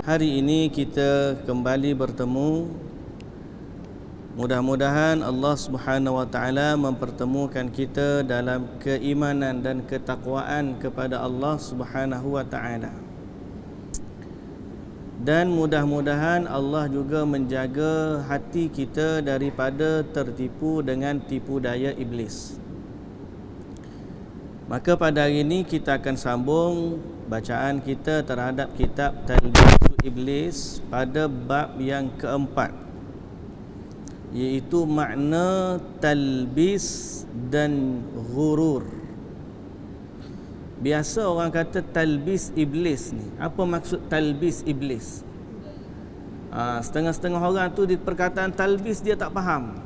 Hari ini kita kembali bertemu. Mudah-mudahan Allah Subhanahu wa taala mempertemukan kita dalam keimanan dan ketakwaan kepada Allah Subhanahu wa taala. Dan mudah-mudahan Allah juga menjaga hati kita daripada tertipu dengan tipu daya iblis. Maka pada hari ini kita akan sambung bacaan kita terhadap kitab Talbisu Iblis pada bab yang keempat, iaitu makna talbis dan ghurur. Biasa orang kata talbis iblis ni. Apa maksud talbis iblis? Setengah-setengah orang tu di perkataan talbis dia tak faham.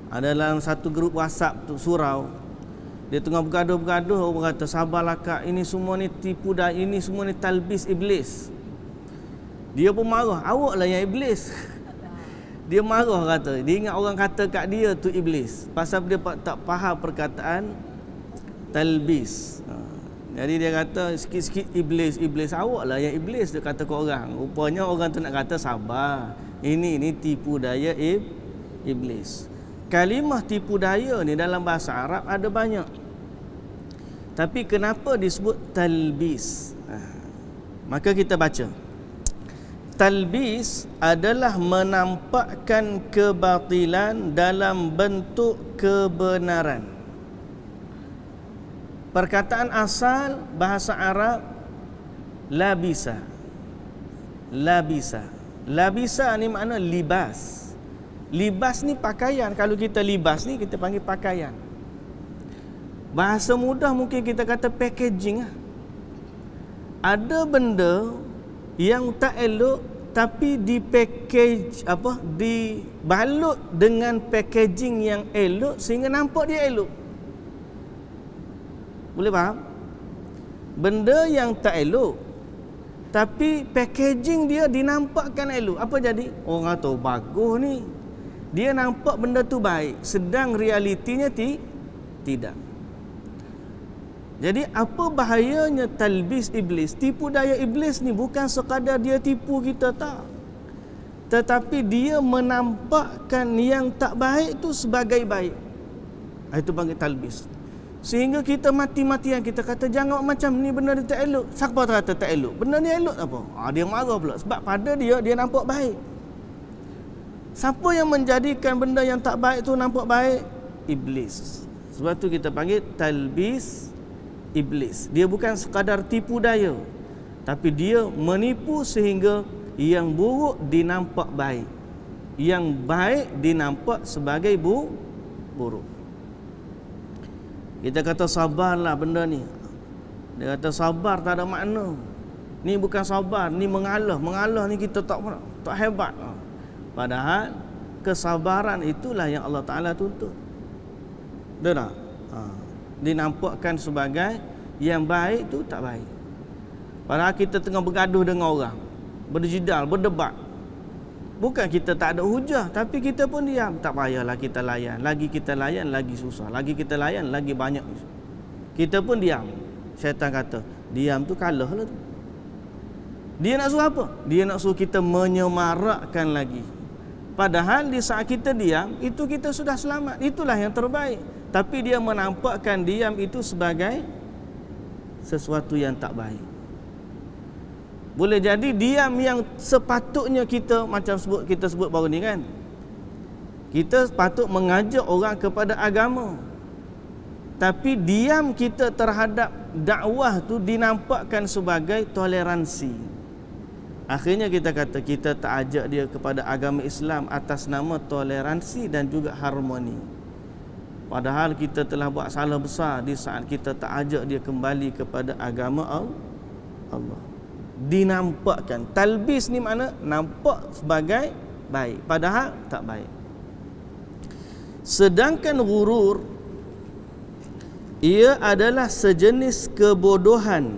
Ada dalam satu grup WhatsApp tu surau, dia tengah bergaduh-bergaduh, orang kata sabarlah kak, ini semua ni tipu daya, ini semua ni talbis iblis. Dia pun marah, awaklah yang iblis. Dia marah kata, dia ingat orang kata kat dia tu iblis, pasal dia tak faham perkataan talbis. Jadi dia kata sikit-sikit iblis, awaklah yang iblis, dia kata ke orang. Rupanya orang tu nak kata sabar, ini tipu daya iblis. Kalimah tipu daya ni dalam bahasa Arab ada banyak. Tapi kenapa disebut talbis? Maka kita baca. Talbis adalah menampakkan kebatilan dalam bentuk kebenaran. Perkataan asal bahasa Arab labisa. Labisa ni makna libas. Libas ni pakaian. Kalau kita libas ni kita panggil pakaian. Bahasa mudah mungkin kita kata packaging. Ada benda yang tak elok tapi dibalut dengan packaging yang elok sehingga nampak dia elok. Boleh faham? Benda yang tak elok tapi packaging dia dinampakkan elok. Apa jadi? Orang kata bagus ni, dia nampak benda tu baik, sedang realitinya tidak. Jadi apa bahayanya talbis iblis? Tipu daya iblis ni bukan sekadar dia tipu kita, tak, tetapi dia menampakkan yang tak baik tu sebagai baik. Itu panggil talbis. Sehingga kita mati-matian kita kata jangan macam ni, benda ni tak elok. Siapa kata tak elok? Benda ni elok apa? Dia marah pula sebab pada dia nampak baik. Siapa yang menjadikan benda yang tak baik tu nampak baik? Iblis. Sebab tu kita panggil talbis iblis. Dia bukan sekadar tipu daya, tapi dia menipu sehingga yang buruk dinampak baik, yang baik dinampak sebagai buruk. Kita kata sabarlah benda ni. Dia kata sabar tak ada makna. Ni bukan sabar, ni mengalah. Mengalah ni kita tak hebat. Padahal kesabaran itulah yang Allah Ta'ala tuntut. Betul tak? Dinampakkan sebagai yang baik tu tak baik. Padahal kita tengah bergaduh dengan orang, berjidal, berdebat. Bukan kita tak ada hujah, tapi kita pun diam. Tak payahlah kita layan. Lagi kita layan, lagi susah. Lagi kita layan, lagi banyak. Kita pun diam. Syaitan kata, diam tu kalah lah tu. Dia nak suruh apa? Dia nak suruh kita menyemarakkan lagi. Padahal di saat kita diam, itu kita sudah selamat. Itulah yang terbaik. Tapi dia menampakkan diam itu sebagai sesuatu yang tak baik. Boleh jadi diam yang sepatutnya kita, macam kita sebut baru ni kan, kita patut mengajak orang kepada agama, tapi diam kita terhadap dakwah tu dinampakkan sebagai toleransi. Akhirnya kita kata kita tak ajak dia kepada agama Islam atas nama toleransi dan juga harmoni. Padahal kita telah buat salah besar di saat kita tak ajak dia kembali kepada agama Allah. Dinampakkan. Talbis ni makna nampak sebagai baik, padahal tak baik. Sedangkan ghurur, ia adalah sejenis kebodohan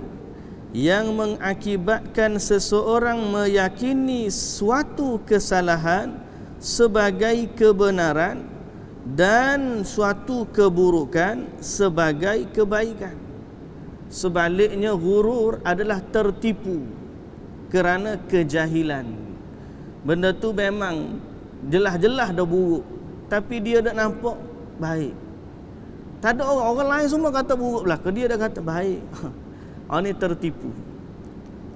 yang mengakibatkan seseorang meyakini suatu kesalahan sebagai kebenaran dan suatu keburukan sebagai kebaikan. Sebaliknya ghurur adalah tertipu. kerana kejahilan. Benda tu memang jelas-jelas dah buruk, tapi dia dah nampak baik. Tak ada orang lain semua kata buruk belaka, dia dah kata baik. Orang ni tertipu.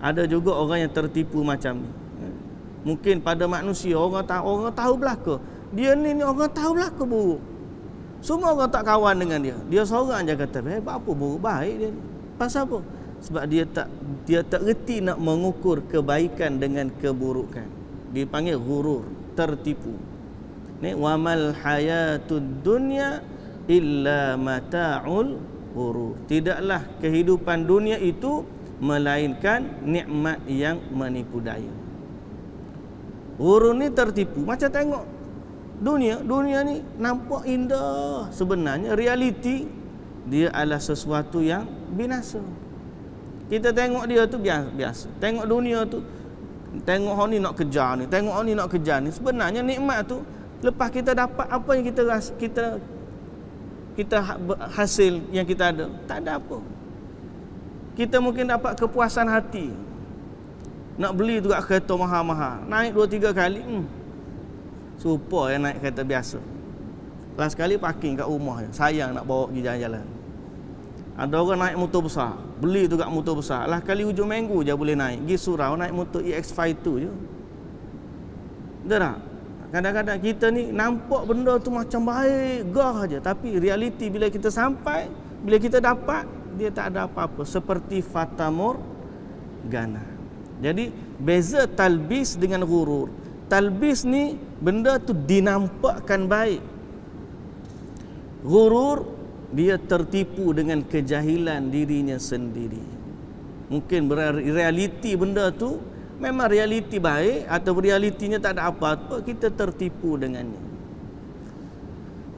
Ada juga orang yang tertipu macam ni. Mungkin pada manusia orang tahu belaka. Dia ni orang tahu belaka buruk. Semua orang tak kawan dengan dia. Dia seorang je kata, "Apa buruk baik dia ni." Pasal apa? Sebab dia tak reti nak mengukur kebaikan dengan keburukan. Dipanggil ghurur, tertipu. Ni wamal hayatud dunya illa mata'ul ghurur. Tidaklah kehidupan dunia itu melainkan nikmat yang menipu daya. Ghurur ni tertipu. Macam tengok dunia ni nampak indah, sebenarnya realiti dia adalah sesuatu yang binasa. Kita tengok dia tu biasa. Tengok dunia tu, tengok orang ni nak kejar ni, tengok orang ni nak kejar ni. Sebenarnya nikmat tu lepas kita dapat apa yang kita hasil yang kita ada, tak ada apa. Kita mungkin dapat kepuasan hati. Nak beli juga kereta mahal-mahal, naik 2-3 kali, super yang naik kereta biasa. Last kali parking kat rumah je. Sayang nak bawa pergi jalan-jalan. Ada orang naik motor besar, beli juga motor besar. Last kali hujung minggu je boleh naik. Pergi surau naik motor EX5 tu je. Betul tak? Kadang-kadang kita ni nampak benda tu macam baik, gah aja, tapi realiti bila kita sampai, bila kita dapat, dia tak ada apa-apa, seperti fata morgana. Jadi beza talbis dengan ghurur. Talbis ni benda tu dinampakkan baik. Ghurur dia tertipu dengan kejahilan dirinya sendiri. Mungkin realiti benda tu memang realiti baik atau realitinya tak ada apa-apa, kita tertipu dengannya.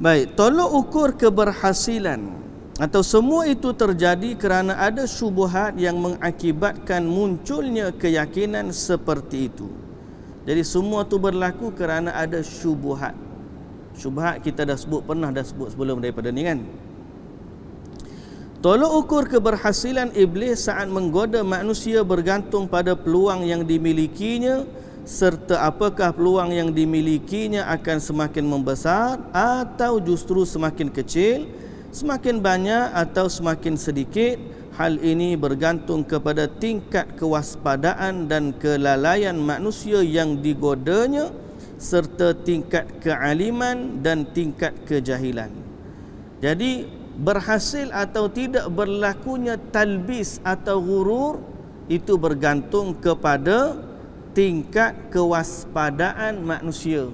Baik, tolok ukur keberhasilan atau semua itu terjadi kerana ada syubhat yang mengakibatkan munculnya keyakinan seperti itu. Jadi semua tu berlaku kerana ada syubhat. Syubhat kita pernah sebut sebelum daripada ni kan. Tolok ukur keberhasilan iblis saat menggoda manusia bergantung pada peluang yang dimilikinya, serta apakah peluang yang dimilikinya akan semakin membesar atau justru semakin kecil, semakin banyak atau semakin sedikit. Hal ini bergantung kepada tingkat kewaspadaan dan kelalaian manusia yang digodanya, serta tingkat kealiman dan tingkat kejahilan. Jadi berhasil atau tidak berlakunya talbis atau ghurur itu bergantung kepada tingkat kewaspadaan manusia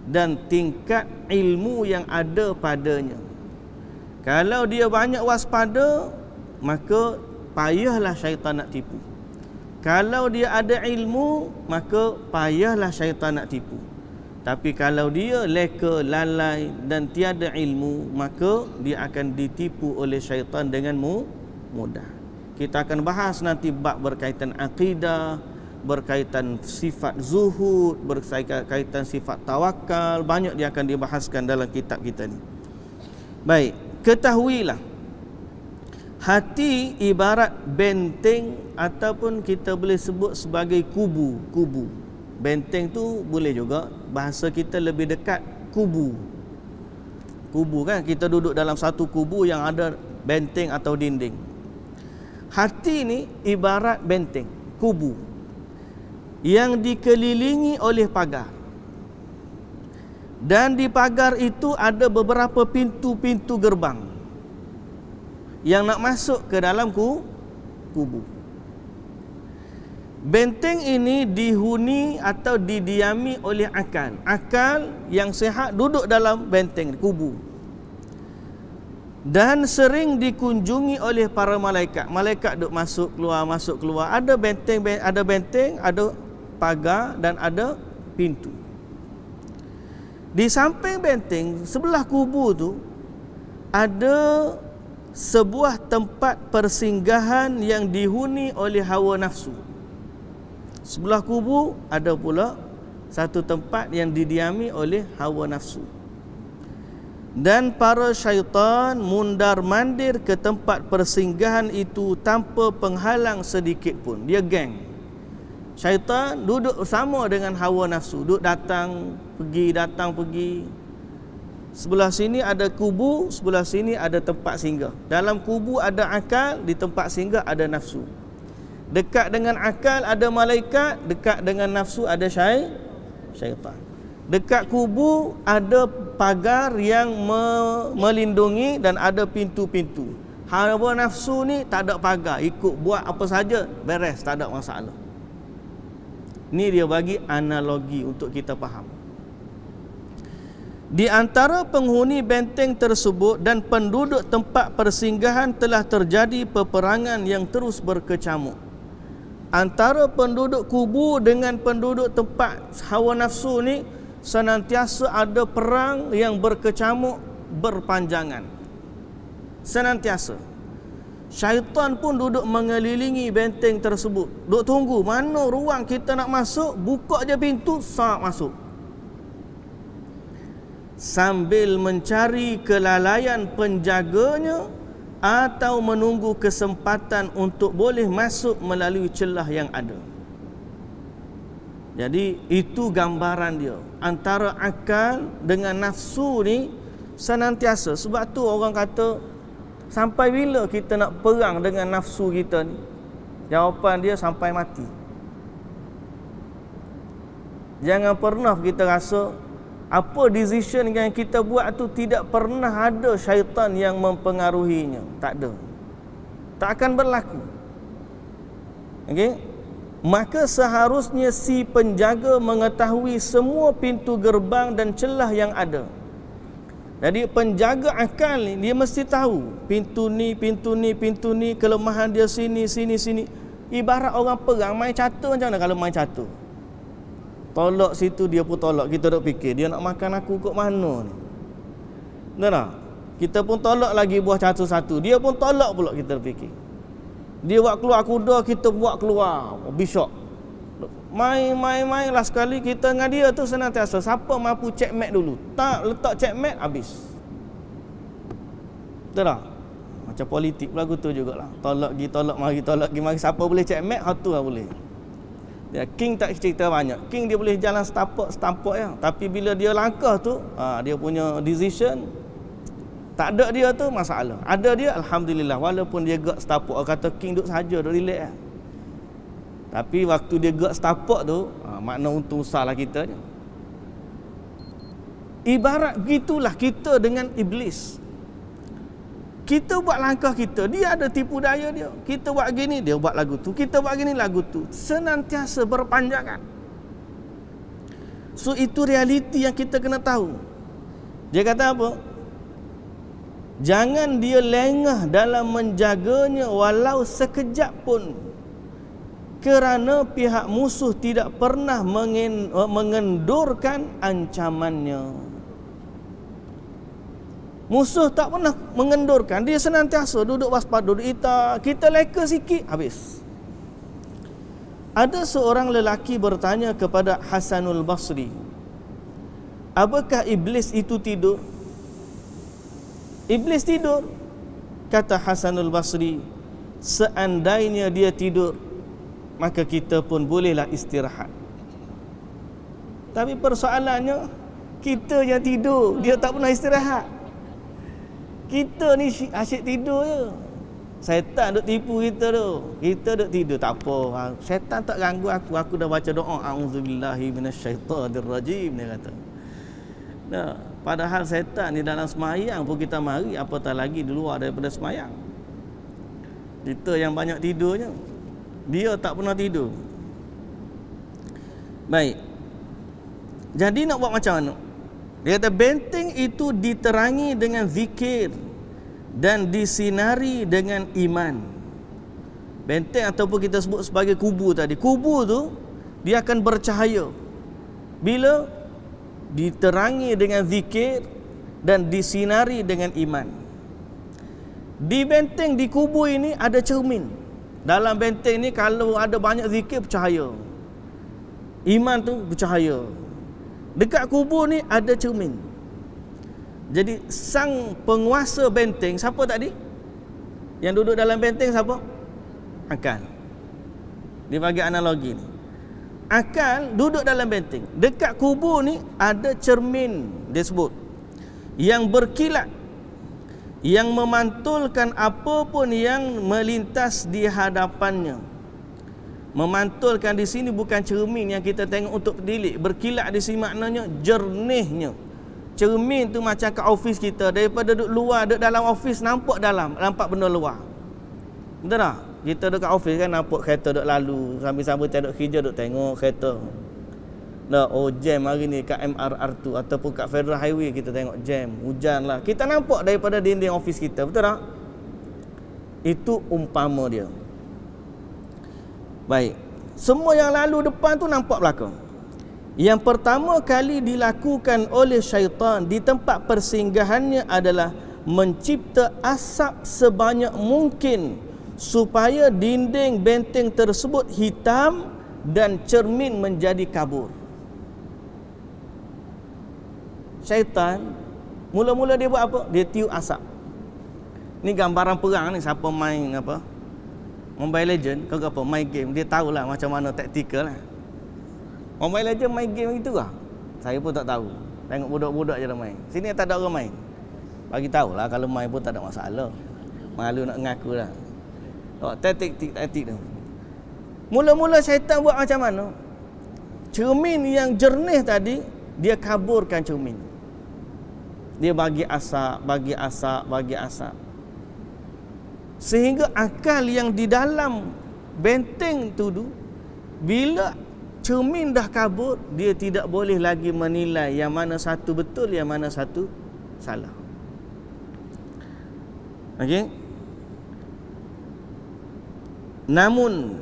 dan tingkat ilmu yang ada padanya. Kalau dia banyak waspada, maka payahlah syaitan nak tipu. Kalau dia ada ilmu, maka payahlah syaitan nak tipu. Tapi kalau dia leka, lalai dan tiada ilmu, maka dia akan ditipu oleh syaitan dengan mudah. Kita akan bahas nanti bab berkaitan akidah, berkaitan sifat zuhud, berkaitan sifat tawakal. Banyak dia akan dibahaskan dalam kitab kita ni. Baik, ketahuilah, hati ibarat benteng ataupun kita boleh sebut sebagai kubu. Benteng tu boleh juga bahasa kita lebih dekat kubu. Kubu kan, kita duduk dalam satu kubu yang ada benteng atau dinding. Hati ni ibarat benteng, kubu yang dikelilingi oleh pagar. Dan di pagar itu ada beberapa pintu-pintu gerbang yang nak masuk ke dalam kubu. Benteng ini dihuni atau didiami oleh akal. Akal yang sihat duduk dalam benteng kubu. Dan sering dikunjungi oleh para malaikat. Malaikat duk masuk keluar. Ada benteng, ada pagar dan ada pintu. Di samping benteng, sebelah kubu tu ada sebuah tempat persinggahan yang dihuni oleh hawa nafsu. Sebelah kubu ada pula satu tempat yang didiami oleh hawa nafsu. Dan para syaitan mundar-mandir ke tempat persinggahan itu tanpa penghalang sedikit pun. Dia geng. Syaitan duduk sama dengan hawa nafsu, duduk datang pergi. Sebelah sini ada kubu, sebelah sini ada tempat singgah. Dalam kubu ada akal, di tempat singgah ada nafsu. Dekat dengan akal ada malaikat, dekat dengan nafsu ada syaitan. Dekat kubu ada pagar yang melindungi dan ada pintu-pintu. Hawa nafsu ni tak ada pagar, ikut buat apa saja, beres, tak ada masalah. Ni dia bagi analogi untuk kita faham. Di antara penghuni benteng tersebut dan penduduk tempat persinggahan telah terjadi peperangan yang terus berkecamuk. Antara penduduk kubu dengan penduduk tempat hawa nafsu ni senantiasa ada perang yang berkecamuk, berpanjangan. Senantiasa. Syaitan pun duduk mengelilingi benteng tersebut. Duk tunggu mana ruang kita nak masuk, buka je pintu, masuk. Sambil mencari kelalaian penjaganya atau menunggu kesempatan untuk boleh masuk melalui celah yang ada. Jadi itu gambaran dia. Antara akal dengan nafsu ni senantiasa. Sebab tu orang kata, sampai bila kita nak perang dengan nafsu kita ni? Jawapan dia sampai mati. Jangan pernah kita rasa apa decision yang kita buat tu tidak pernah ada syaitan yang mempengaruhinya. Tak ada. Tak akan berlaku. Okey? Maka seharusnya si penjaga mengetahui semua pintu gerbang dan celah yang ada. Jadi penjaga akal ni dia mesti tahu pintu ni, kelemahan dia sini. Ibarat orang perang main catur, macam mana kalau main catur? Tolak situ dia pun tolak, kita duk fikir dia nak makan aku kat mana ni. Betul tak? Kita pun tolak lagi buah catur satu, dia pun tolak pula, kita duk fikir. Dia buat keluar kuda, kita buat keluar bishop. Main last sekali kita dengan dia tu senantiasa siapa mampu checkmate dulu. Tak letak checkmate habis. Betul tak? Macam politik pula tu jugalah. Tolak mari siapa boleh checkmate, hak tu lah boleh. Ya, king tak cerita banyak. King dia boleh jalan setapak ya. Tapi bila dia langkah tu, dia punya decision tak ada dia tu masalah. Ada dia alhamdulillah, walaupun dia gerak setapak. Orang kata king duduk saja, duduk relax lah. Tapi waktu dia gerak setapak tu, makna untung besarlah kita je. Ibarat gitulah kita dengan iblis. Kita buat langkah kita, dia ada tipu daya dia. Kita buat gini, dia buat lagu tu. Kita buat gini, lagu tu. Senantiasa berpanjangan. So itu realiti yang kita kena tahu. Dia kata apa? Jangan dia lengah dalam menjaganya walau sekejap pun. Kerana pihak musuh tidak pernah mengendurkan ancamannya. Musuh tak pernah mengendurkan, dia senantiasa duduk waspada, duduk kita leka sikit habis. Ada seorang lelaki bertanya kepada Hasanul Basri, apakah iblis itu tidur? Iblis tidur. Kata Hasanul Basri, seandainya dia tidur, maka kita pun bolehlah istirahat. Tapi persoalannya, kita yang tidur, dia tak pernah istirahat. Kita ni asyik tidur je. Syaitan duk tipu kita tu. Kita duk tidur, tak apa. Syaitan tak ganggu aku. Aku dah baca doa, a'udzubillahi minasyaitanirrajim, dia kata. Nah, padahal syaitan ni dalam semayang pun kita mari, apatah lagi di luar daripada semayang. Kita yang banyak tidurnya, dia tak pernah tidur. Baik. Jadi nak buat macam mana? Dia kata benteng itu diterangi dengan zikir dan disinari dengan iman. Benteng ataupun kita sebut sebagai kubu tadi. Kubu tu dia akan bercahaya bila diterangi dengan zikir dan disinari dengan iman. Di benteng di kubu ini ada cermin. Dalam benteng ni kalau ada banyak zikir bercahaya. Iman tu bercahaya. Dekat kubur ni ada cermin. Jadi sang penguasa benteng siapa tadi? Yang duduk dalam benteng siapa? Akal. Dia bagi analogi ni. akal duduk dalam benteng. Dekat kubur ni ada cermin dia sebut, yang berkilat, yang memantulkan apa pun yang melintas di hadapannya. Memantulkan di sini bukan cermin yang kita tengok untuk dilik. Berkilat di sini maknanya jernihnya. Cermin tu macam kat office kita, daripada duduk luar, duduk dalam office nampak dalam, nampak benda luar. Betul tak? Kita duduk kat office kan nampak kereta duduk lalu, sambil-sambil kita duduk kerja duduk tengok kereta. Dah, oh jam hari ni kat MRR tu ataupun kat Federal Highway kita tengok jam, hujan lah. Kita nampak daripada dinding office kita, betul tak? Itu umpama dia. Baik. Semua yang lalu depan tu nampak belakang. Yang pertama kali dilakukan oleh syaitan di tempat persinggahannya adalah mencipta asap sebanyak mungkin supaya dinding benteng tersebut hitam dan cermin menjadi kabur. Syaitan mula-mula dia buat apa? Dia tiup asap. Ni gambaran perang ni, siapa main apa? Mobile Legend, kau apa? Main game, dia tahulah macam mana taktikal lah. Mobile Legend main game gitu lah. Saya pun tak tahu. Tengok budak-budak je dah main. Sini tak ada orang main. Bagi tahulah kalau main pun tak ada masalah. Malu nak ngaku lah. Oh, taktik tu. Mula-mula syaitan buat macam mana? Cermin yang jernih tadi, dia kaburkan cermin. Dia bagi asap. Sehingga akal yang di dalam benteng tu, bila cermin dah kabur, dia tidak boleh lagi menilai yang mana satu betul, yang mana satu salah. Okey. Namun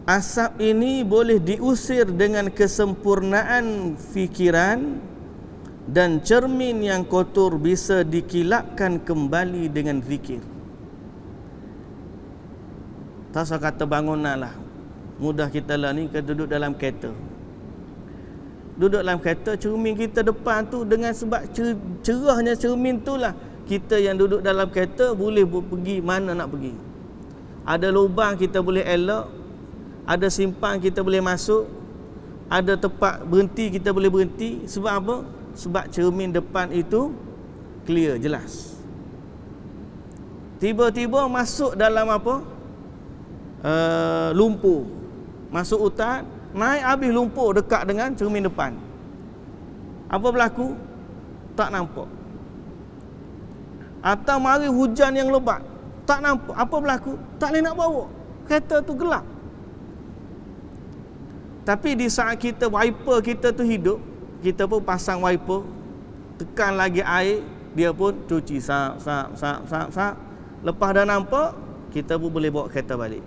asap ini boleh diusir dengan kesempurnaan fikiran, dan cermin yang kotor bisa dikilapkan kembali dengan zikir. Tak usah kata bangunan lah. Mudah kita lah ni, kita duduk dalam kereta. Duduk dalam kereta, cermin kita depan tu, dengan sebab cerahnya cermin tu lah, kita yang duduk dalam kereta boleh pergi mana nak pergi. Ada lubang kita boleh elok, ada simpang kita boleh masuk, ada tempat berhenti kita boleh berhenti. Sebab apa? Sebab cermin depan itu clear, jelas. Tiba-tiba masuk dalam apa? Lumpur. Masuk hutan, naik habis lumpur dekat dengan cermin depan. Apa berlaku? Tak nampak. Atau mari hujan yang lebat, tak nampak. Apa berlaku? Tak boleh nak bawa. Kereta tu gelap. Tapi di saat kita wiper kita tu hidup, kita pun pasang wiper, tekan lagi air, dia pun cuci sap. Lepas dah nampak, kita pun boleh bawa kereta balik.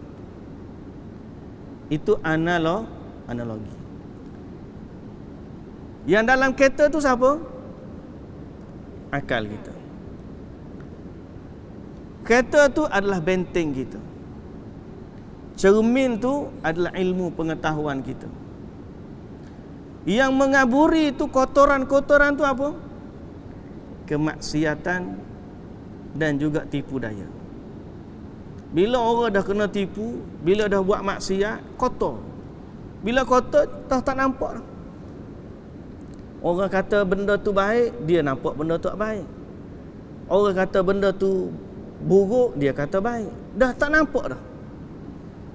Itu analogi. Yang dalam kereta tu siapa? Akal kita. Kereta tu adalah benteng kita. Cermin tu adalah ilmu pengetahuan kita. Yang mengaburi tu kotoran-kotoran tu apa? Kemaksiatan dan juga tipu daya. Bila orang dah kena tipu, bila dah buat maksiat, kotor. Bila kotor, tak nampak. Orang kata benda tu baik, dia nampak benda tu tak baik. Orang kata benda tu buruk, dia kata baik. Dah tak nampak dah.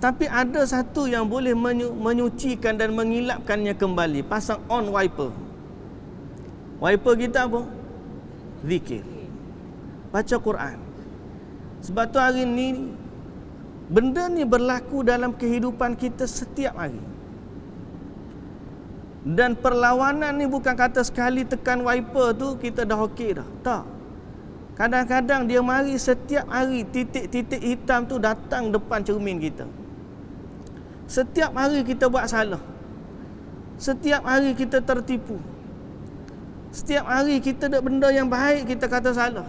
Tapi ada satu yang boleh menyucikan dan mengilapkannya kembali. Pasang on wiper. Wiper kita apa? Zikir. Baca Quran. Sebab tu hari ni benda ni berlaku dalam kehidupan kita setiap hari. Dan perlawanan ni bukan kata sekali tekan wiper tu kita dah okey dah. Tak. Kadang-kadang dia mari setiap hari, titik-titik hitam tu datang depan cermin kita. Setiap hari kita buat salah. Setiap hari kita tertipu. Setiap hari kita ada benda yang baik kita kata salah.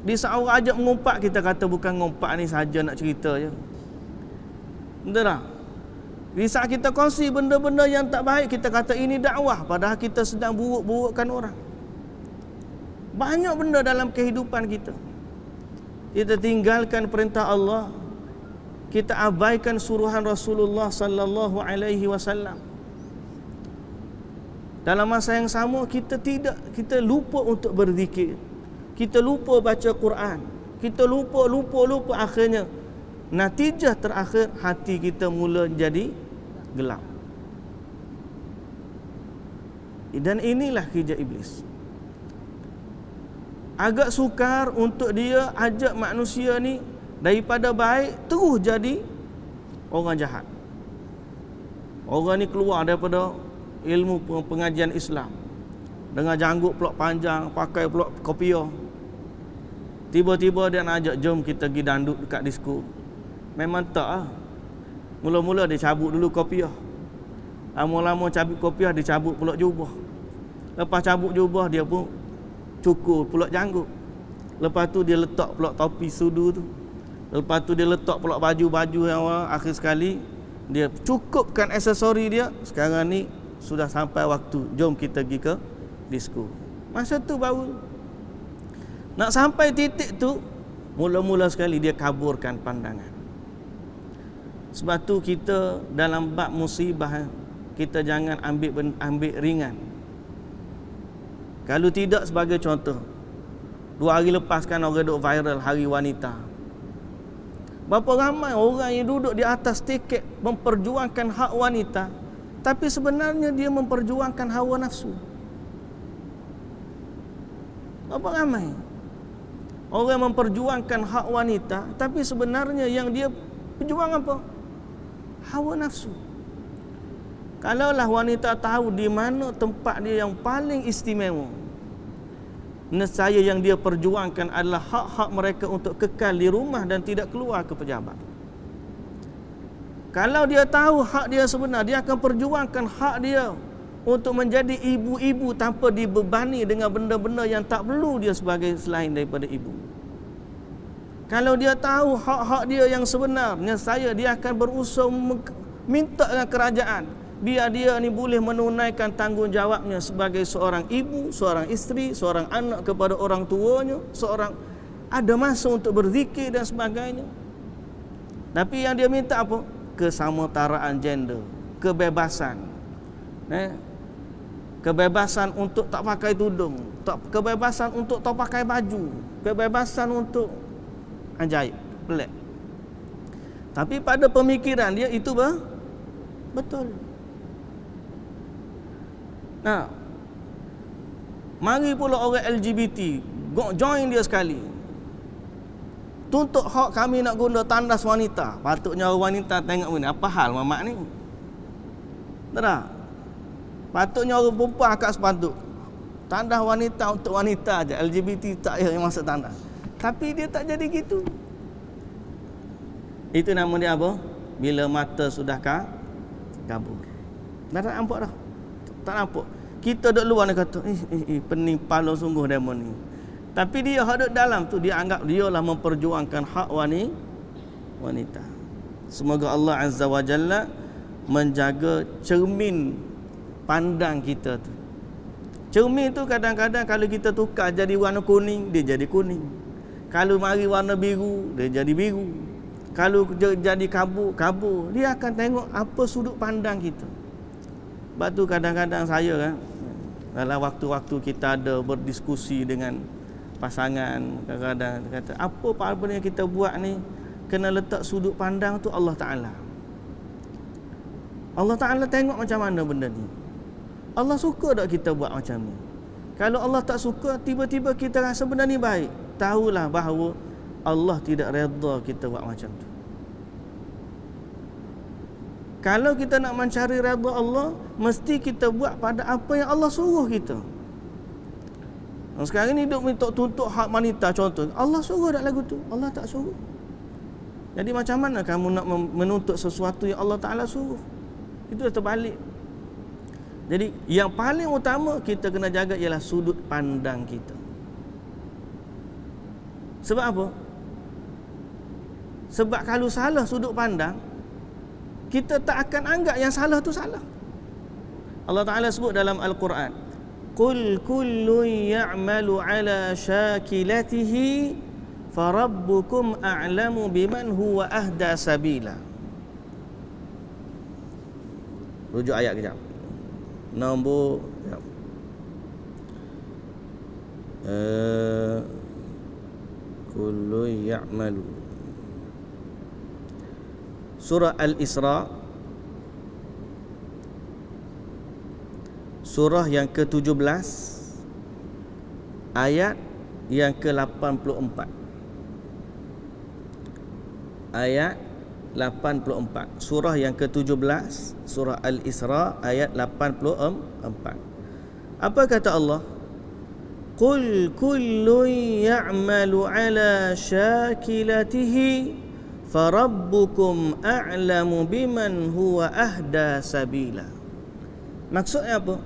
Di saat orang ajak mengumpat, kita kata bukan ngumpat ni saja nak cerita je. Betul tak? Di saat kita kongsi benda-benda yang tak baik, kita kata ini dakwah, padahal kita sedang buruk-burukkan orang. Banyak benda dalam kehidupan kita. Kita tinggalkan perintah Allah. kita abaikan suruhan Rasulullah sallallahu alaihi wasallam. Dalam masa yang sama kita lupa untuk berzikir. Kita lupa baca Quran. Kita lupa akhirnya natijah terakhir hati kita mula jadi gelap. Dan inilah kerja iblis. Agak sukar untuk dia ajak manusia ni daripada baik terus jadi orang jahat. Orang ni keluar daripada ilmu pengajian Islam dengan janggut pelak panjang, pakai pelak kopiah. Tiba-tiba dia nak ajak, jom kita pergi dandut dekat disko. Memang tak lah. Mula-mula dia cabut dulu kopiah. Lama-lama cabut kopiah, dia cabut pelak jubah. Lepas cabut jubah, dia pun cukur pelak janggut. Lepas tu dia letak pelak topi sudu tu. Lepas tu dia letak pelak baju-baju yang awal. Akhir sekali dia cukupkan aksesori dia. Sekarang ni sudah sampai waktu, jom kita pergi ke disko. Masa tu baru nak sampai titik tu, mula-mula sekali dia kaburkan pandangan. Sebab tu kita dalam bab musibah, kita jangan ambil ringan. Kalau tidak, sebagai contoh, 2 hari lepas kan orang duk viral Hari Wanita. Berapa ramai orang yang duduk di atas tiket memperjuangkan hak wanita, tapi sebenarnya dia memperjuangkan hawa nafsu. Berapa ramai orang memperjuangkan hak wanita, tapi sebenarnya yang dia perjuang apa? Hawa nafsu. Kalaulah wanita tahu di mana tempat dia yang paling istimewa, nescaya yang dia perjuangkan adalah hak-hak mereka untuk kekal di rumah dan tidak keluar ke pejabat. Kalau dia tahu hak dia sebenar, dia akan perjuangkan hak dia untuk menjadi ibu-ibu tanpa dibebani dengan benda-benda yang tak perlu dia sebagai selain daripada ibu. Kalau dia tahu hak-hak dia yang sebenarnya, dia akan berusaha minta dengan kerajaan biar dia ni boleh menunaikan tanggungjawabnya sebagai seorang ibu, seorang isteri, seorang anak kepada orang tuanya, seorang ada masa untuk berzikir dan sebagainya. Tapi yang dia minta apa? Kesetaraan gender, kebebasan. Kebebasan untuk tak pakai tudung, kebebasan untuk tak pakai baju, kebebasan untuk ajaib, pelik. Tapi pada pemikiran dia itu betul. Nah, mari pula orang LGBT join dia sekali. Tuntut hak kami nak guna tandas wanita. Patutnya orang wanita tengok ni, apa hal mamak ni? Tak? Patutnya orang perempuan akak sepatut. Tandas wanita untuk wanita aja. LGBT tak payah yang masuk tandas. Tapi dia tak jadi gitu. Itu nama dia apa? Bila mata sudah kabur. Dah tak nampak dah. Tak nampak. Kita duduk luar ni kata, pening pala sungguh demo ni. Tapi dia duduk dalam tu, dia anggap dia lah memperjuangkan hak wanita. Semoga Allah Azza wa Jalla menjaga cermin pandang kita tu. Cermin tu kadang-kadang kalau kita tukar jadi warna kuning, dia jadi kuning. Kalau mari warna biru, dia jadi biru. Kalau jadi kabur, dia akan tengok apa sudut pandang kita. Sebab tu kadang-kadang saya kan, dalam waktu-waktu kita ada berdiskusi dengan pasangan, kadang-kadang kata, apa benda yang kita buat ni, kena letak sudut pandang tu Allah Ta'ala. Allah Ta'ala tengok macam mana benda ni. Allah suka tak kita buat macam ni? Kalau Allah tak suka, tiba-tiba kita rasa benda ni baik, tahulah bahawa Allah tidak redha kita buat macam tu. Kalau kita nak mencari redha Allah, mesti kita buat pada apa yang Allah suruh kita. Sekarang ni hidup minta tuntut hak wanita contoh. Allah suruh tak lagu tu? Allah tak suruh. Jadi macam mana kamu nak menuntut sesuatu yang Allah Ta'ala suruh? Itu dah terbalik. Jadi yang paling utama kita kena jaga ialah sudut pandang kita. Sebab apa? Sebab kalau salah sudut pandang, kita tak akan anggap yang salah tu salah. Allah Ta'ala sebut dalam Al-Quran, Qul kullun ya'malu ala syakilatihi farabbukum a'lamu biman huwa ahda sabila. Rujuk ayat kejap. Nombor kullu ya'malu. Surah Al-Isra, surah yang ke-17, ayat yang ke-84. Ayat 84. Surah yang ke-17, surah Al-Isra, ayat 84. Apa kata Allah? Qul kullun ya'malu ala syakilatihi farabbukum a'lamu biman huwa ahda sabila. Maksudnya apa?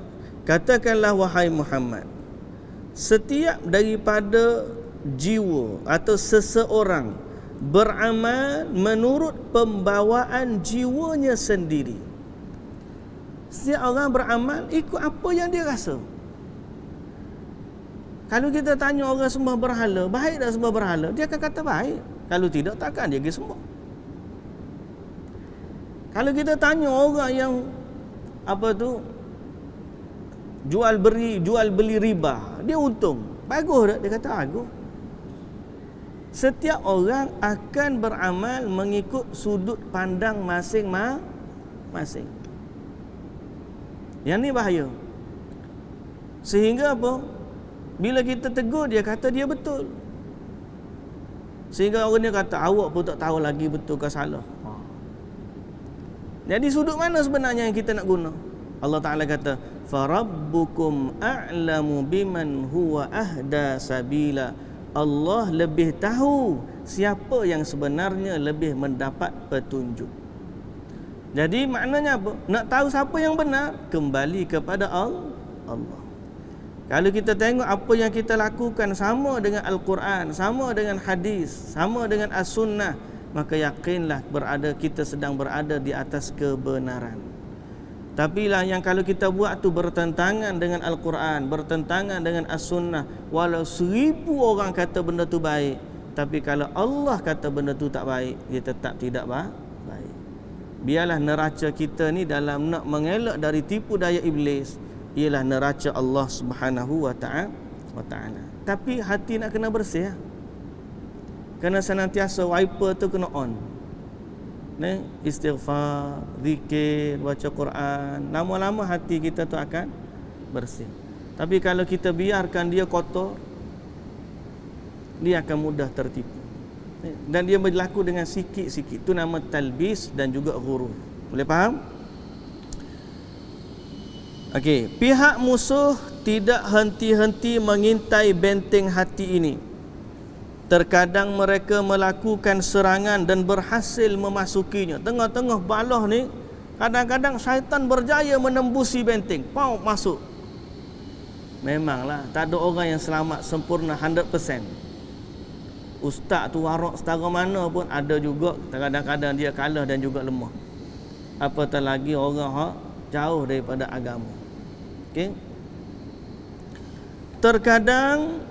Katakanlah wahai Muhammad, setiap daripada jiwa atau seseorang beramal menurut pembawaan jiwanya sendiri. Setiap orang beramal ikut apa yang dia rasa. Kalau kita tanya orang sembah berhala, baik tak sembah berhala? Dia akan kata baik. Kalau tidak, takkan dia pergi sembah. Kalau kita tanya orang yang jual beli riba, dia untung. Bagus tak? Dia kata bagus. Setiap orang akan beramal mengikut sudut pandang masing-masing. Yang ni bahaya. Sehingga apa? Bila kita tegur, dia kata dia betul. Sehingga orang dia kata, awak pun tak tahu lagi betul ke salah. Jadi sudut mana sebenarnya yang kita nak guna? Allah Ta'ala kata, farabbukum a'lamu biman huwa ahda sabila. Allah lebih tahu siapa yang sebenarnya lebih mendapat petunjuk. Jadi maknanya apa? Nak tahu siapa yang benar, kembali kepada Allah. Kalau kita tengok apa yang kita lakukan sama dengan Al-Quran, sama dengan hadis, sama dengan As-Sunnah, maka yakinlah kita sedang berada di atas kebenaran. Tapi lah yang kalau kita buat tu bertentangan dengan Al-Quran, bertentangan dengan As-Sunnah, walau 1000 orang kata benda tu baik, tapi kalau Allah kata benda tu tak baik, dia tetap tidak baik. Biarlah neraca kita ni dalam nak mengelak dari tipu daya iblis ialah neraca Allah Subhanahu wa ta'ala. Tapi hati nak kena bersih. Kena senantiasa wiper tu kena on. Istighfar, zikir, baca Quran. Lama-lama hati kita tu akan bersih. Tapi kalau kita biarkan dia kotor, dia akan mudah tertipu. Dan dia berlaku dengan sikit-sikit. Itu nama talbis dan juga ghurur. Boleh faham? Okey, pihak musuh tidak henti-henti mengintai benteng hati ini. Terkadang mereka melakukan serangan dan berhasil memasukinya. Tengah-tengah balah ni, kadang-kadang syaitan berjaya menembusi benteng. Pau masuk. Memanglah, tak ada orang yang selamat sempurna 100%. Ustaz tu warak setara mana pun ada juga kadang-kadang dia kalah dan juga lemah. Apatah lagi orang jauh daripada agama. Okay. Terkadang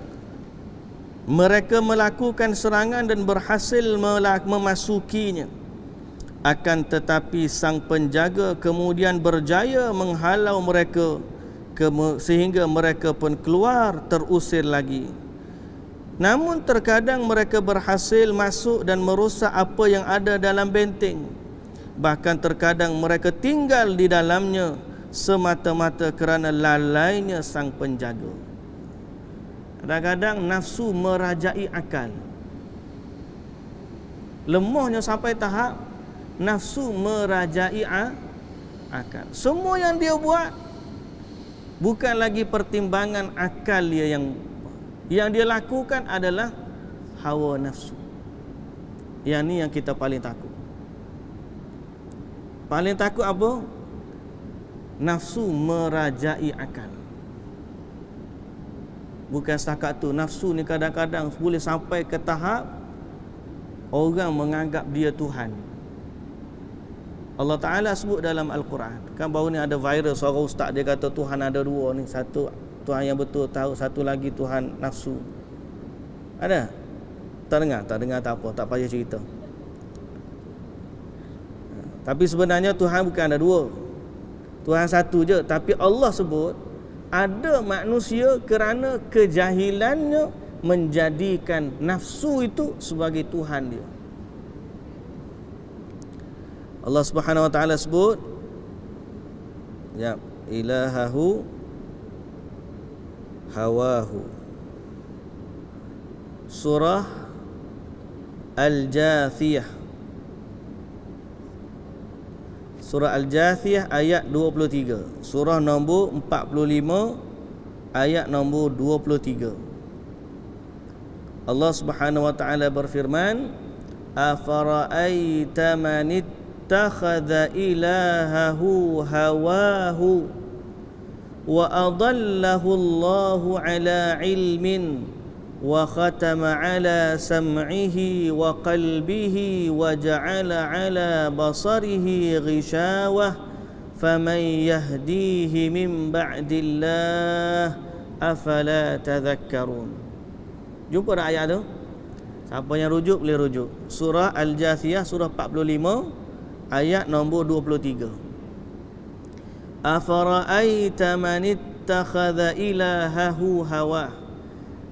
mereka melakukan serangan dan berhasil memasukinya. Akan tetapi sang penjaga kemudian berjaya menghalau mereka sehingga mereka pun keluar terusir lagi. Namun terkadang mereka berhasil masuk dan merosak apa yang ada dalam benteng. Bahkan terkadang mereka tinggal di dalamnya semata-mata kerana lalainya sang penjaga. Kadang-kadang nafsu merajai akal. Lemahnya sampai tahap nafsu merajai akal. Semua yang dia buat bukan lagi pertimbangan akal dia yang dia lakukan adalah hawa nafsu. Yang ni yang kita paling takut. Paling takut apa? Nafsu merajai akal. Bukan setakat tu, nafsu ni kadang-kadang boleh sampai ke tahap orang menganggap dia Tuhan. Allah Ta'ala sebut dalam Al-Quran. Kan baru ni ada viral seorang ustaz dia kata Tuhan ada dua ni. Satu Tuhan yang betul tahu, satu lagi Tuhan nafsu. Ada? Tak dengar tak apa, tak payah cerita. Tapi sebenarnya Tuhan bukan ada dua. Tuhan satu je. Tapi Allah sebut ada manusia kerana kejahilannya menjadikan nafsu itu sebagai Tuhan dia. Allah Subhanahu wa taala sebut, ya, ilahahu hawahu. Surah Al-Jathiyah. Surah Al-Jathiyah ayat 23. Surah nombor 45 ayat nombor 23. Allah Subhanahu wa taala berfirman, afara'aita man ittakhadha ilahahu hawahu wa adallahu Allahu ala ilmin wa khatama ala sam'ihi wa qalbihi wa ja'ala ala basarihi ghishawah faman yahdihi min ba'dillah afala tadhakkarun. Jumpa dah ayat tu? Siapa yang rujuk boleh rujuk. Surah Al-Jathiyah surah 45 ayat nombor 23. Afara'aita man ittakhadha ilahahu hawah.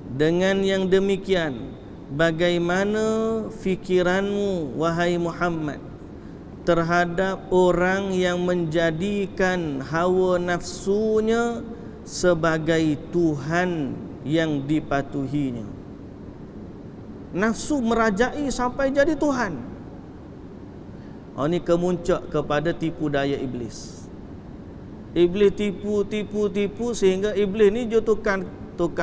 Dengan yang demikian, bagaimana fikiranmu wahai Muhammad terhadap orang yang menjadikan hawa nafsunya sebagai Tuhan yang dipatuhinya? Nafsu merajai sampai jadi Tuhan. Ini kemuncak kepada tipu daya iblis. Iblis tipu sehingga iblis ni je tukang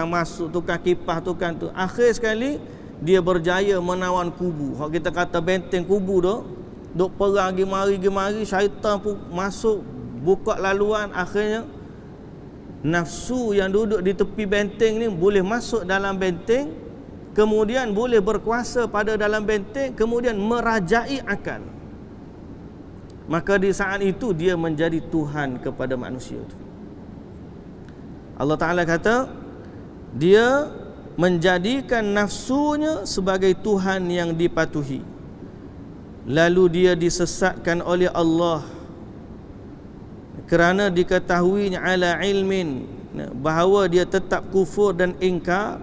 masuk, tukang kipas, tukang tu. Akhir sekali dia berjaya menawan kubu. Hak kita kata benteng kubu tu, duk perang gemari, syaitan pun masuk buka laluan. Akhirnya nafsu yang duduk di tepi benteng ni boleh masuk dalam benteng, kemudian boleh berkuasa pada dalam benteng, kemudian merajai akal. Maka di saat itu dia menjadi Tuhan kepada manusia itu. Allah Ta'ala kata, dia menjadikan nafsunya sebagai Tuhan yang dipatuhi. Lalu dia disesatkan oleh Allah kerana diketahuinya ala ilmin, bahawa dia tetap kufur dan ingkar,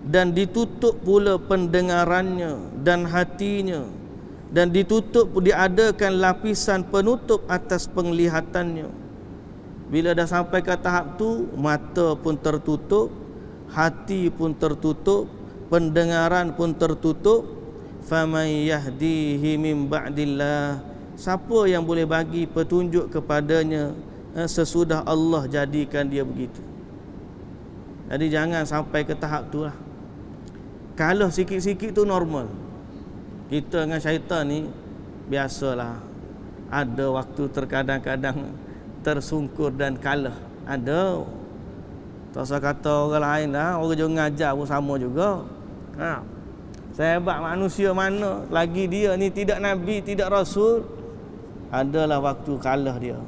dan ditutup pula pendengarannya dan hatinya, dan ditutup, diadakan lapisan penutup atas penglihatannya. Bila dah sampai ke tahap tu, mata pun tertutup, hati pun tertutup, pendengaran pun tertutup. Faman yahdihi min ba'dillah, siapa yang boleh bagi petunjuk kepadanya sesudah Allah jadikan dia begitu. Jadi jangan sampai ke tahap tu lah. Kalau sikit-sikit tu normal. Kita dengan syaitan ni biasalah, ada waktu terkadang-kadang tersungkur dan kalah. Ada. Tak usah kata orang lain lah, orang jangan ngajar pun sama juga. Sehebat manusia mana, lagi dia ni tidak Nabi, tidak Rasul, adalah waktu kalah dia.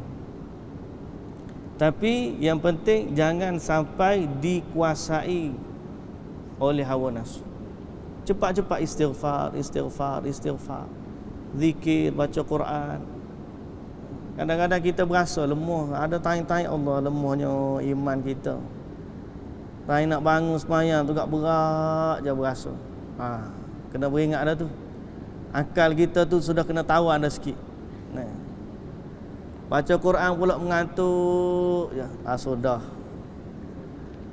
Tapi yang penting jangan sampai dikuasai oleh hawa nafsu. Cepat-cepat istighfar. Zikir, baca Quran. Kadang-kadang kita berasa lemah. Ada tanya-tanya Allah, lemahnya iman kita. Tanya nak bangun semayang tu agak berat je berasa. Kena beringat dah tu. Akal kita tu sudah kena tawan dah sikit. Baca Quran pula mengantuk je. Sudah.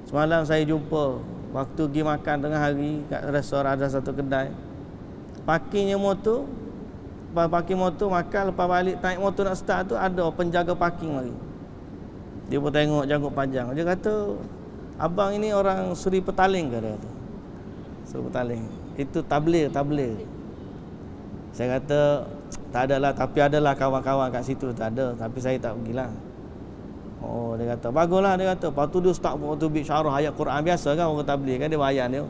Semalam saya jumpa, waktu pergi makan tengah hari kat restoran, ada satu kedai. Parkingnya motor, parking motor, makan, lepas balik naik motor nak start tu, ada penjaga parking lagi. Dia pun tengok janggut panjang. Dia kata, abang ini orang Seri Petaling ke? Dia kata Seri Petaling. Itu tabligh. Saya kata tak adalah, tapi adalah kawan-kawan kat situ. Tak ada, tapi saya tak pergilah. Oh, dia kata baguslah. Dia kata lepas tu dia start waktu big syarah ayat Quran. Biasa kan orang tabligh kan, dia bayan dia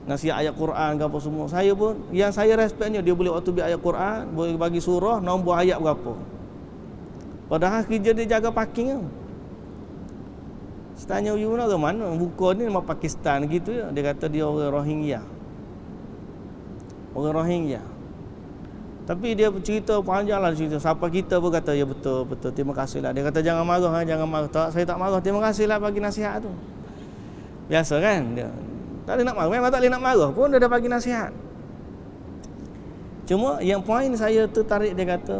nasihat ayat Quran ke apa semua. Saya pun, yang saya respeknya, dia boleh waktu big ayat Quran, boleh bagi surah, nombor ayat berapa. Padahal kerja dia jaga parking kan. Saya tanya, you mana ke mana? Buka ni nama Pakistan gitu ya. Dia kata dia orang Rohingya. orang Rohingya. Tapi dia cerita panjang lah cerita. Siapa kita pun kata, ya betul, betul, terima kasih lah. Dia kata jangan marah, jangan marah. Tak, saya tak marah, terima kasih lah bagi nasihat tu. Biasa kan dia. Tak boleh nak marah, memang tak boleh nak marah pun dia dah bagi nasihat. Cuma yang poin saya tertarik, dia kata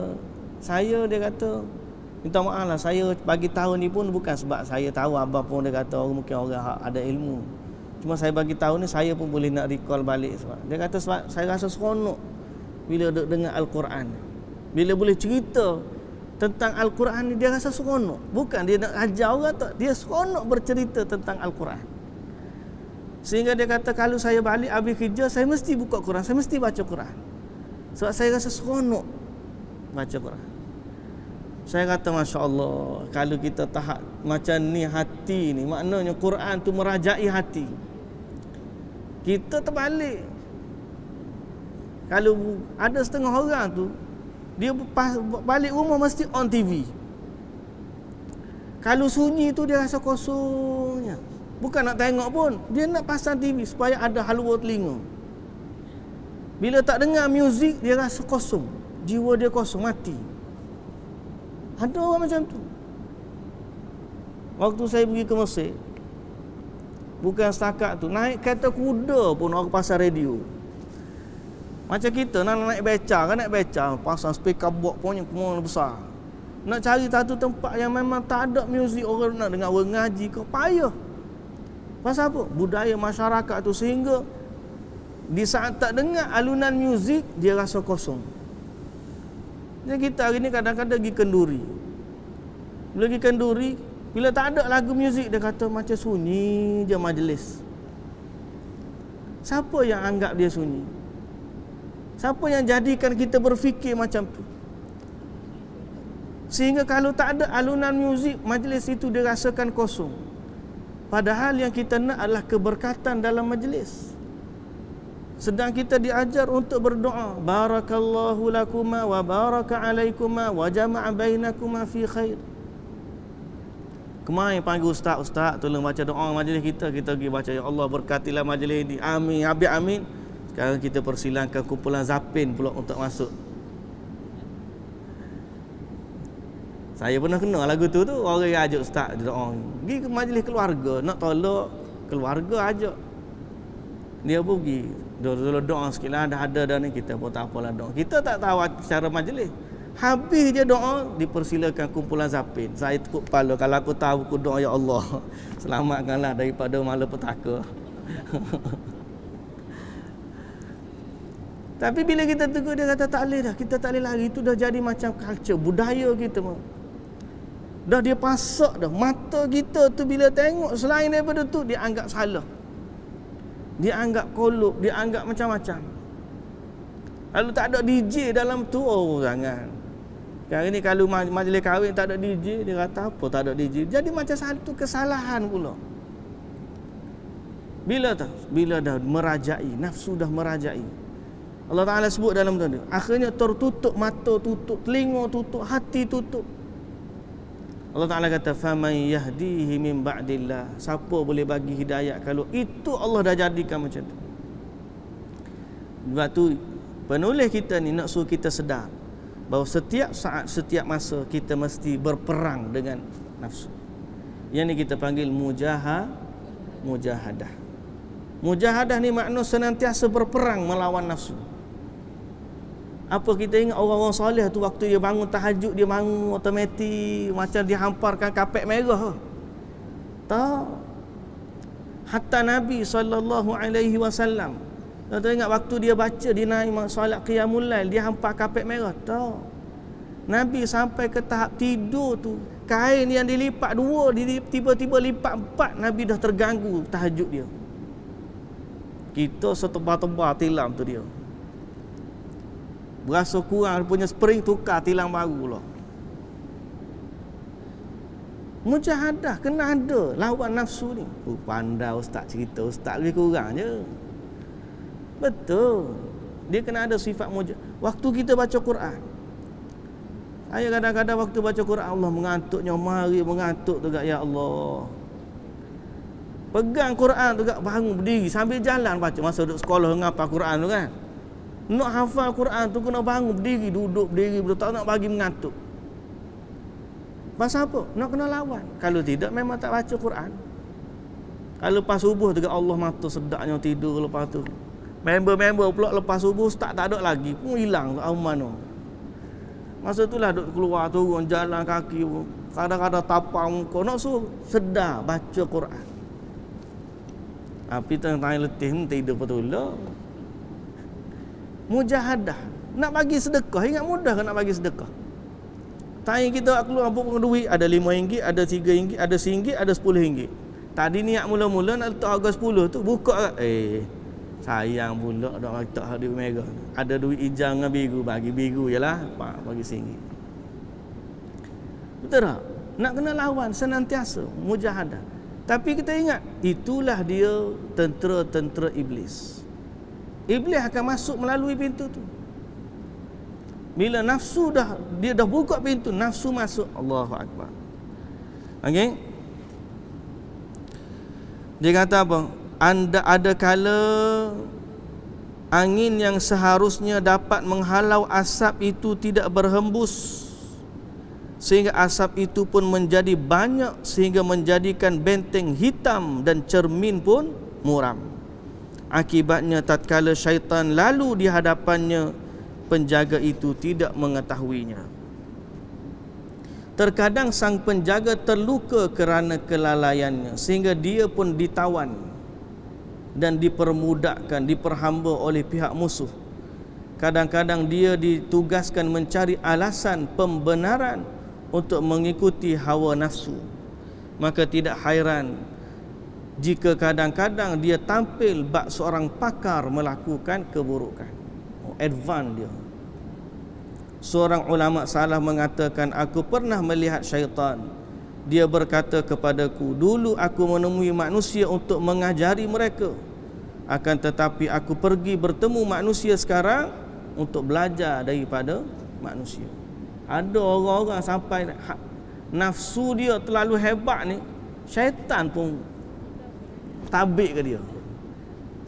minta maaf lah, saya bagi tahu ni pun bukan sebab saya tahu abang pun, dia kata orang mungkin orang ada ilmu. Cuma saya bagi tahu ni saya pun boleh nak recall balik sebab dia kata sebab saya rasa seronok bila dengar Al-Quran. Bila boleh cerita tentang Al-Quran ni dia rasa seronok. Bukan dia nak ajar orang tak, dia seronok bercerita tentang Al-Quran. Sehingga dia kata kalau saya balik habis kerja, saya mesti buka Quran, saya mesti baca Quran. Sebab saya rasa seronok baca Quran. Saya kata Masya Allah, kalau kita tahap macam ni hati ni, maknanya Quran tu merajai hati. Kita terbalik. Kalau ada setengah orang tu, dia balik rumah mesti on TV. Kalau sunyi tu dia rasa kosongnya. Bukan nak tengok pun, dia nak pasang TV supaya ada halwa telinga. Bila tak dengar muzik, dia rasa kosong. Jiwa dia kosong, mati. Ada orang macam tu. Waktu saya pergi ke Mesir, bukan setakat tu, naik kereta kuda pun orang pasang radio. Macam kita nak naik beca kan, naik beca pasang speaker box punya kemana besar. Nak cari satu tempat yang memang tak ada muzik, orang nak dengar orang ngaji ke, payah. Pasal apa? Budaya masyarakat tu, sehingga di saat tak dengar alunan muzik dia rasa kosong. Jadi kita hari ni kadang-kadang pergi kenduri. Bila pergi kenduri, bila tak ada lagu muzik, dia kata macam sunyi je majlis. Siapa yang anggap dia sunyi? Siapa yang jadikan kita berfikir macam tu? Sehingga kalau tak ada alunan muzik, majlis itu dirasakan kosong. Padahal yang kita nak adalah keberkatan dalam majlis. Sedang kita diajar untuk berdoa, barakallahu lakuma wa baraka alaikuma wa jama'a bainakuma fi khair. Kemarin panggil ustaz, tolong baca doa majlis kita. Kita pergi baca, ya Allah berkatilah majlis ini, amin, habis amin. Sekarang kita persilangkan kumpulan Zapin pula untuk masuk. Saya pernah kenal lagu tu orang yang ajak ustaz doa. Pergi ke majlis keluarga, nak tolak keluarga ajak. Dia pun pergi. Dulu doa sikit lah, dah ada dah ni, kita pun tak apalah doa. Kita tak tahu cara majlis. Habis je doa, dipersilakan kumpulan Zapin. Saya tekuk kepala, kalau aku tahu aku doa, ya Allah selamatkanlah daripada malapetaka. Tapi bila kita tegur, dia kata tak boleh dah, kita tak boleh lari. Itu dah jadi macam culture, budaya kita. Dah dia pasak dah. Mata kita tu bila tengok selain daripada tu, dia anggap salah. Dia anggap kolok, dia anggap macam-macam. Lalu tak ada DJ dalam tu, oh jangan. Sekarang ni kalau majlis kahwin tak ada DJ, dia kata apa tak ada DJ. Jadi macam satu kesalahan pula. Bila dah merajai, nafsu dah merajai. Allah Ta'ala sebut dalam tu, akhirnya tertutup mata, tutup telinga, tutup hati, tutup. Allah Ta'ala kata, faman yahdihi min ba'dillah. Siapa boleh bagi hidayah kalau itu Allah dah jadikan macam tu. Sebab tu penulis kita ni nak suruh kita sedar bahawa setiap saat, setiap masa kita mesti berperang dengan nafsu. Yang ni kita panggil mujahadah. Mujahadah ni makna senantiasa berperang melawan nafsu. Apa kita ingat orang-orang soleh tu, waktu dia bangun tahajud, dia bangun otomatik macam dihamparkan kapet merah. Tak. Hatta Nabi SAW, tuan ingat waktu dia baca, dia naik solat qiyamul lail, dia hampar kapet merah. Tak. Nabi sampai ke tahap tidur tu, kain yang dilipat dua, tiba-tiba lipat empat, Nabi dah terganggu tahajud dia. Kita setebal-tebal tilam tu dia. Berasa kurang punya spring, tukar tilam baru lah. Mujahadah kena ada lawan nafsu ni. Pandai ustaz cerita, ustaz lebih kurang je. Betul. Dia kena ada sifat mujahadah. Waktu kita baca Quran, saya kadang-kadang waktu baca Quran, Allah mengantuknya, mari mengantuk tu gak, ya Allah. Pegang Quran tu gak, bangun berdiri sambil jalan baca. Masa duduk sekolah ngapa Quran tu kan. Nak hafal Quran tu kena bangun berdiri, duduk berdiri, tak nak bagi mengantuk. Pasal apa? Nak kena lawan. Kalau tidak memang tak baca Quran. Kalau lepas subuh juga Allah mata sedaknya tidur lepas tu. Member-member pula lepas subuh tak ada lagi pun hilang ke mana. Masa itulah duk keluar turun jalan kaki, kadang-kadang tapang muka nak suruh sedar baca Quran. Tapi tengah letih tidur betul lah. Mujahadah. Nak bagi sedekah, ingat mudah kan nak bagi sedekah. Tanya kita keluar buang duit, ada RM5, ada RM3, ada RM1, ada RM10. Tadi niat mula-mula nak letak harga 10 tu, buka sayang pula dak letak duit merah. Ada duit hijau dengan biru, bagi biru jelah, bagi RM1. Betul tak? Nak kena lawan senantiasa, mujahadah. Tapi kita ingat, itulah dia tentera-tentera iblis. Iblis akan masuk melalui pintu tu. Bila nafsu dia dah buka pintu, nafsu masuk. Allahu Akbar. Okey. Dia kata apa? Ada kala angin yang seharusnya dapat menghalau asap itu tidak berhembus, sehingga asap itu pun menjadi banyak sehingga menjadikan benteng hitam dan cermin pun muram. Akibatnya tatkala syaitan lalu di hadapannya, penjaga itu tidak mengetahuinya. Terkadang sang penjaga terluka kerana kelalaiannya, sehingga dia pun ditawan dan dipermudahkan, diperhamba oleh pihak musuh. Kadang-kadang dia ditugaskan mencari alasan pembenaran untuk mengikuti hawa nafsu. Maka tidak hairan jika kadang-kadang dia tampil bak seorang pakar melakukan keburukan. Advance dia. Seorang ulama salah mengatakan, aku pernah melihat syaitan. Dia berkata kepadaku, dulu aku menemui manusia untuk mengajari mereka. Akan tetapi aku pergi bertemu manusia sekarang untuk belajar daripada manusia. Ada orang-orang sampai nafsu dia terlalu hebat ni, syaitan pun tabik ke dia.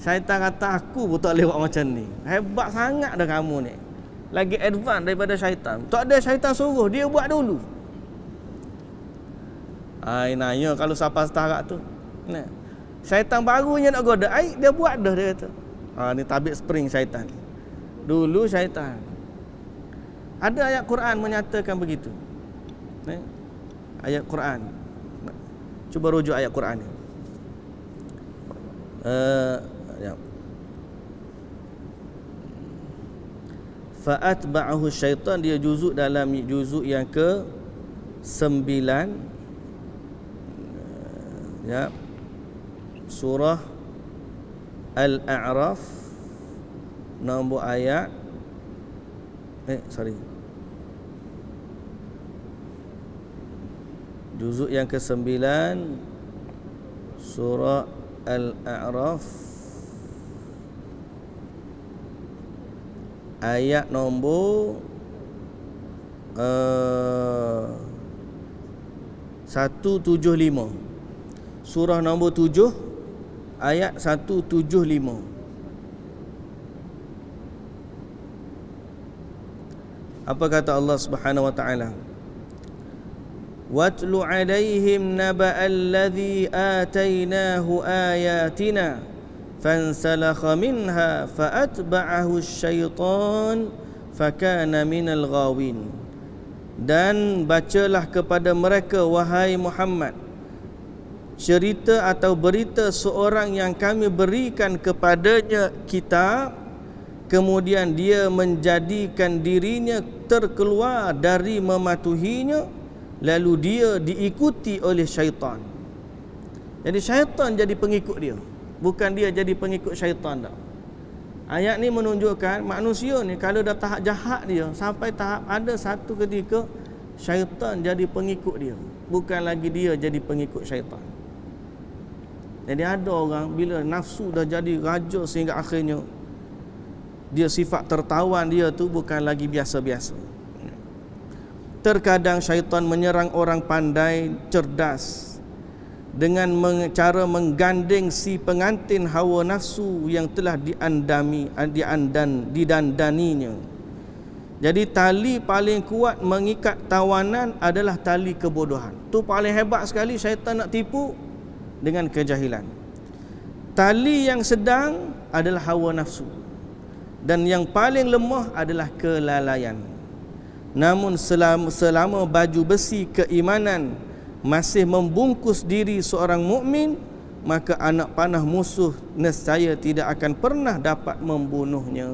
Syaitan kata, aku pun tak lewat macam ni. Hebat sangat dah kamu ni. Lagi advance daripada syaitan. Tak ada syaitan suruh, dia buat dulu. Nanya kalau siapa setarak tu. Nah, syaitan barunya nak goda, dia buat dah, dia kata. Ni tabik spring syaitan. Dulu syaitan. Ada ayat Quran menyatakan begitu. Ayat Quran. Cuba rujuk ayat Quran ni. Fa'atba'ahu syaitan, dia juzuk dalam juzuk yang ke-9, ya, surah Al-A'raf, nombor ayat juzuk yang ke-9 surah Al-A'raf ayat nombor 175. Surah nombor 7 ayat 175. Apa kata Allah Subhanahu wa taala? Watlu alaihim naba'al ladzi atainahu ayatina fansalakha minha fa'atba'ahu asy-syaitan fakana minal ghawin. Dan bacalah kepada mereka, wahai Muhammad, cerita atau berita seorang yang kami berikan kepadanya kitab, kemudian dia menjadikan dirinya terkeluar dari mematuhinya, lalu dia diikuti oleh syaitan. Jadi syaitan jadi pengikut dia, bukan dia jadi pengikut syaitan tak. Ayat ni menunjukkan manusia ni kalau dah tahap jahat dia, sampai tahap ada satu ketika syaitan jadi pengikut dia, bukan lagi dia jadi pengikut syaitan. Jadi ada orang bila nafsu dah jadi raja sehingga akhirnya dia sifat tertawan dia tu bukan lagi biasa-biasa. Terkadang syaitan menyerang orang pandai, cerdas, dengan cara menggandeng si pengantin hawa nafsu yang telah didandaninya. Jadi tali paling kuat mengikat tawanan adalah tali kebodohan. Tu paling hebat sekali syaitan nak tipu dengan kejahilan. Tali yang sedang adalah hawa nafsu, dan yang paling lemah adalah kelalaian. Namun selama baju besi keimanan masih membungkus diri seorang mukmin, maka anak panah musuh nescaya tidak akan pernah dapat membunuhnya.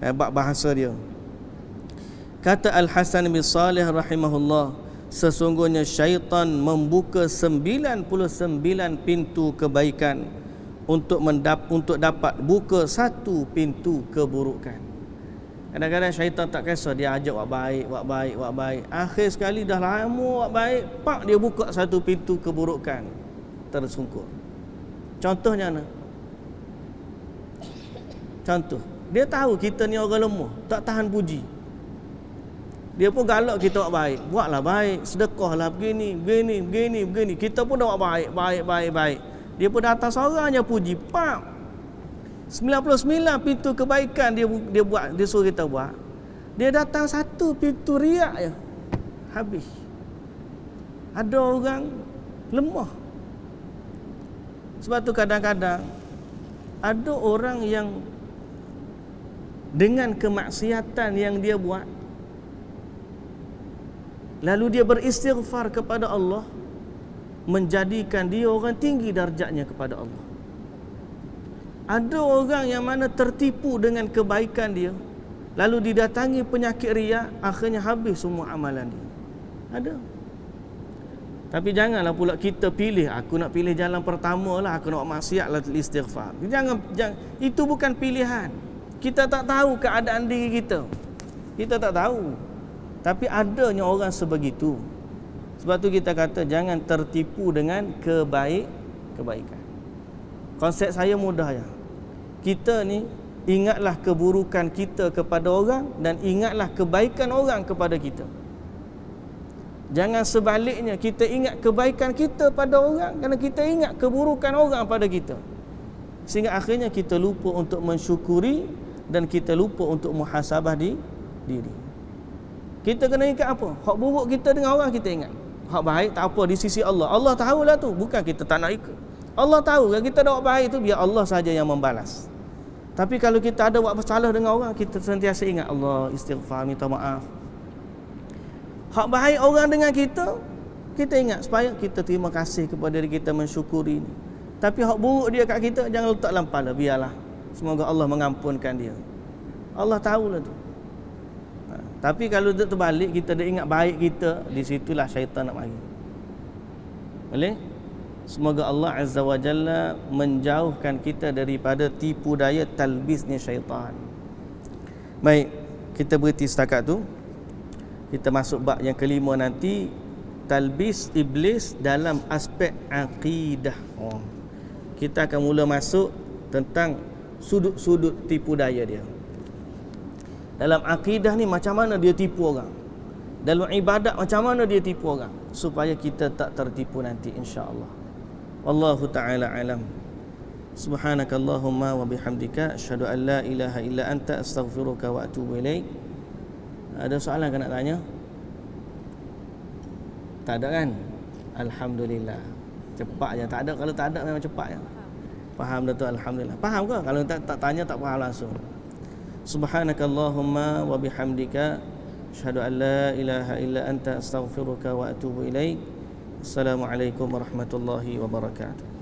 Hebat bahasa dia. Kata Al-Hasan bin Salih rahimahullah, sesungguhnya syaitan membuka 99 pintu kebaikan untuk dapat buka satu pintu keburukan. Kadang-kadang syaitan tak kisah, dia ajak buat baik. Akhir sekali dah lama buat baik, pak dia buka satu pintu keburukan, tersungkur. Contohnya mana? Contoh, dia tahu kita ni orang lemah, tak tahan puji. Dia pun galak kita buat baik. Buatlah baik, sedekahlah begini. Kita pun dah buat baik. Dia pun datang seorang je puji, pak. 99 pintu kebaikan dia buat, dia suruh kita buat. Dia datang satu pintu riak je, habis. Ada orang lemah. Sebab tu kadang-kadang ada orang yang dengan kemaksiatan yang dia buat, lalu dia beristighfar kepada Allah, menjadikan dia orang tinggi darjatnya kepada Allah. Ada orang yang mana tertipu dengan kebaikan dia, lalu didatangi penyakit riak, akhirnya habis semua amalan dia. Ada. Tapi janganlah pula kita pilih, aku nak pilih jalan pertama lah, aku nak maksiat lah, istighfar. Jangan, itu bukan pilihan. Kita tak tahu keadaan diri kita. Kita tak tahu. Tapi adanya orang sebegitu. Sebab tu kita kata jangan tertipu dengan kebaikan. Konsep saya mudah ya. Kita ni ingatlah keburukan kita kepada orang, dan ingatlah kebaikan orang kepada kita. Jangan sebaliknya, kita ingat kebaikan kita pada orang kerana kita ingat keburukan orang pada kita. Sehingga akhirnya kita lupa untuk mensyukuri, dan kita lupa untuk muhasabah diri. Kita kena ingat apa? Hak buruk kita dengan orang kita ingat. Hak baik tak apa di sisi Allah. Allah tahulah tu, bukan kita tak nak ikut. Allah tahu kalau kita dah buat baik tu, biar Allah saja yang membalas. Tapi kalau kita ada buat salah dengan orang, kita sentiasa ingat Allah, istighfar, minta maaf. Hak baik orang dengan kita, kita ingat supaya kita terima kasih kepada diri kita, mensyukuri. Tapi hak buruk dia kat kita, jangan letak dalam kepala, biarlah. Semoga Allah mengampunkan dia. Allah tahulah tu. Tapi kalau dia terbalik, kita dah ingat baik kita, di situlah syaitan nak mari. Boleh? Semoga Allah Azza wa Jalla menjauhkan kita daripada tipu daya talbisnya syaitan. Baik, kita berhenti setakat tu. Kita masuk bab yang kelima nanti, talbis iblis dalam aspek akidah. Kita akan mula masuk tentang sudut-sudut tipu daya dia. Dalam akidah ni macam mana dia tipu orang, dalam ibadat macam mana dia tipu orang, supaya kita tak tertipu nanti insya-Allah. Wallahu ta'ala alam. Subhanakallahumma wa bihamdika asyhadu an la ilaha illa anta astaghfiruka wa atubu ilaik. Ada soalan ke nak tanya? Tak ada kan? Alhamdulillah. Cepat je. Tak ada, kalau tak ada memang cepat je. Faham dah tu, alhamdulillah. Faham ke? Kalau tak tanya tak faham langsung. Subhanakallahumma wa bihamdika asyhadu an la ilaha illa anta astaghfiruka wa atubu ilaik. Assalamualaikum warahmatullahi wabarakatuh.